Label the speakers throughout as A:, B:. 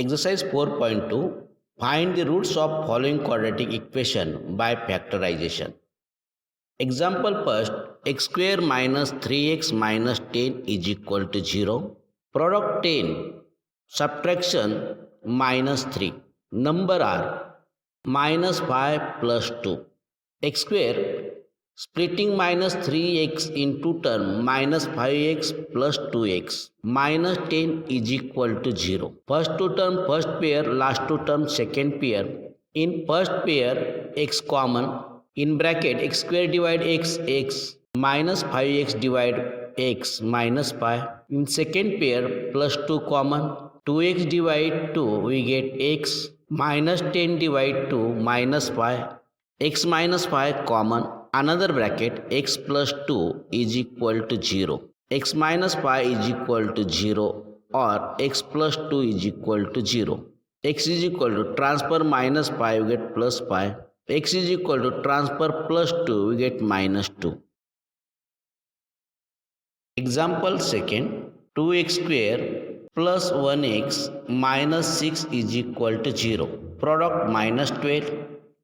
A: Exercise 4.2. Find the roots of following quadratic equation by factorization. Example first, x square minus 3x minus 10 is equal to 0. Product 10, subtraction minus 3. Number are minus 5 plus 2. X square splitting minus 3x into term minus 5x plus 2x minus 10 is equal to 0. First two term first pair, last two term second pair. In first pair x common, in bracket x square divide x minus 5x divide x minus 5. In second pair plus 2 common, 2x divide 2 we get x minus 10 divide 2 minus 5. X minus 5 common, another bracket x plus 2 is equal to 0. X minus 5 is equal to 0 or x plus 2 is equal to 0. X is equal to transfer minus 5 we get plus 5. X is equal to transfer plus 2 we get minus 2. Example second, 2x square plus 1x minus 6 is equal to 0. Product minus 12.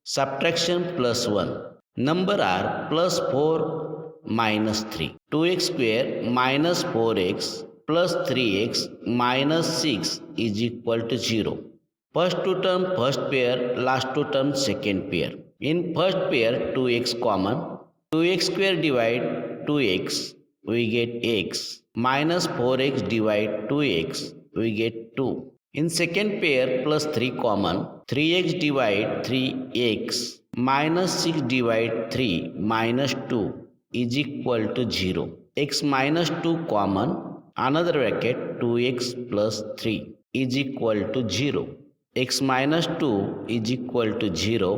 A: Subtraction plus 1. Number are plus 4 minus 3. 2x square minus 4x plus 3x minus 6 is equal to 0. First two term first pair, last two term second pair. In first pair 2x common, 2x square divide 2x we get x minus 4x divide 2x we get 2. In second pair plus 3 common, 3x divide 3x minus 6 divide 3 minus 2 is equal to 0. X minus 2 common, another bracket 2x plus 3 is equal to 0. X minus 2 is equal to 0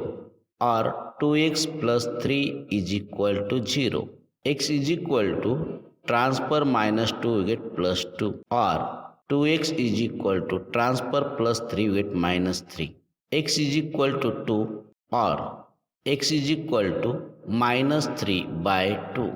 A: or 2x plus 3 is equal to 0. X is equal to transfer minus 2 we get plus 2 or 2x is equal to transfer plus 3 we get minus 3. X is equal to 2 or x is equal to minus 3 by 2.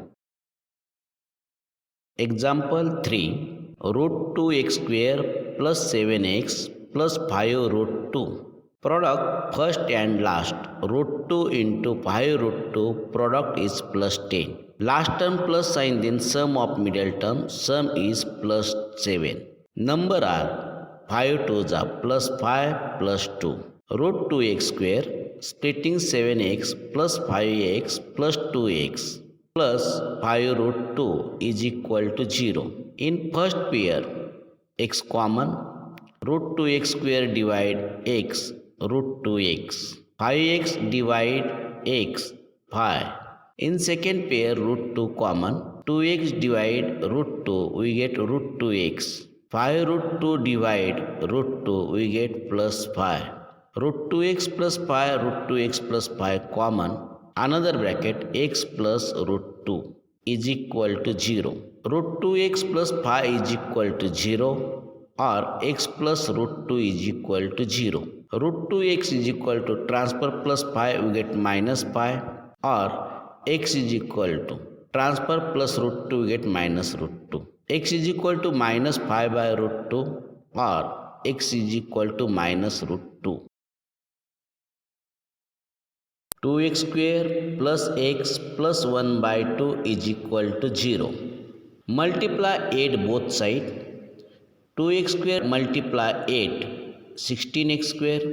A: Example 3. Root 2x square plus 7x plus 5 root 2. Product first and last. Root 2 into 5 root 2 product is plus 10. Last term plus sign, then sum of middle term. Sum is plus 7. Number are 5 2s are plus 5 plus 2. Root 2x square splitting 7x plus 5x plus 2x plus 5 root 2 is equal to 0. In first pair x common, root 2x square divide x root 2x. 5x divide x 5. In second pair root 2 common, 2x divide root 2 we get root 2x. 5 root 2 divide root 2 we get plus 5. Root 2x plus 5 root 2x plus 5 common, another bracket x plus root 2 is equal to 0. Root 2x plus 5 is equal to 0 or x plus root 2 is equal to 0. Root 2x is equal to transfer plus 5 we get minus 5 or x is equal to transfer plus root 2 we get minus root 2. X is equal to minus 5 by root 2 or x is equal to minus root 2. 2x square plus x plus 1 by 2 is equal to 0. Multiply 8 both sides. 2x square multiply 8, 16x square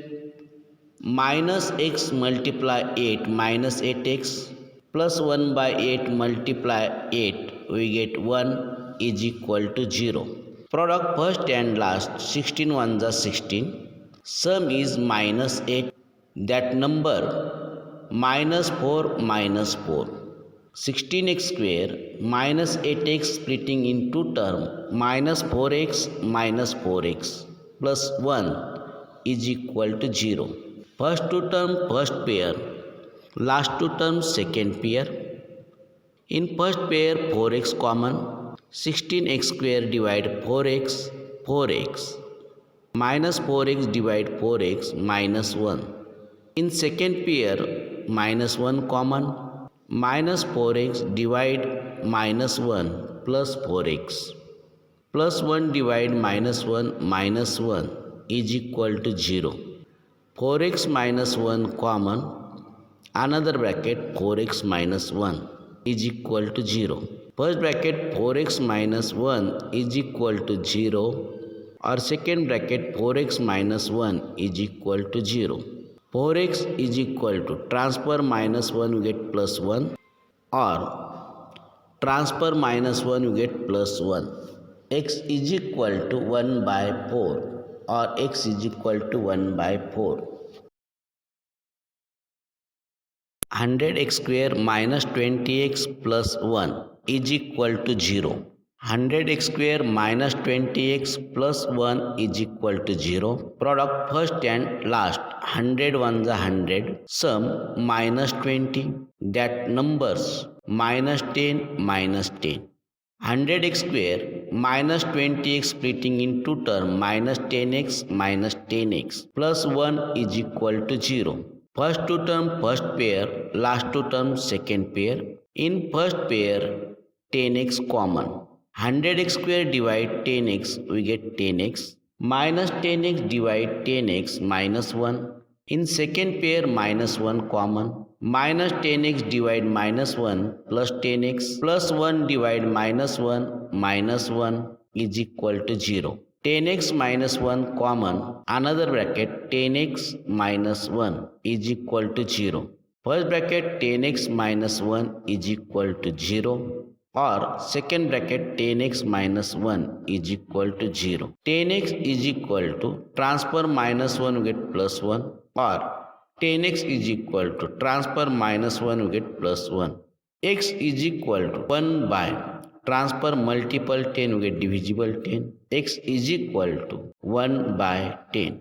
A: minus x multiply 8 minus 8x plus 1 by 8 multiply 8 we get 1 is equal to 0. Product first and last, 16 ones are 16. Sum is minus 8. That number minus 4 minus 4. 16x square minus 8x splitting in two term minus 4x minus 4x plus 1 is equal to 0. First two term first pair, last two term second pair. In first pair 4x common, 16x square divide 4x, 4x minus 4x divide 4x minus 1. In second pair minus 1 common, minus 4x divide minus 1 plus 4x plus 1 divide minus 1 minus 1 is equal to 0. 4x minus 1 common, another bracket 4x minus 1 is equal to 0. First bracket 4x minus 1 is equal to 0 or second bracket 4x minus 1 is equal to 0. 4x is equal to transfer minus 1 you get plus 1 or transfer minus 1 you get plus 1. X is equal to 1 by 4 or x is equal to 1 by 4. 100x square minus 20x plus 1 is equal to 0. 100x square minus 20x plus 1 is equal to 0. Product first and last. 100 ones are 100. Sum minus 20. That numbers minus 10 minus 10. 100x square minus 20x splitting in two terms minus 10x minus 10x plus 1 is equal to 0. First two term first pair, last two term second pair. In first pair 10x common. 100x square divide 10x we get 10x minus 10x divide 10x minus 1. In second pair minus 1 common. Minus 10x divide minus 1 plus 10x plus 1 divide minus 1 is equal to 0. 10x minus 1 common, another bracket 10x minus 1 is equal to 0. First bracket 10x minus 1 is equal to 0 or second bracket 10x minus 1 is equal to 0. 10x is equal to transfer minus 1 we get plus 1 or 10x is equal to transfer minus 1 we get plus 1. X is equal to 1 by transfer multiple 10 we get divisible 10. X is equal to 1 by 10.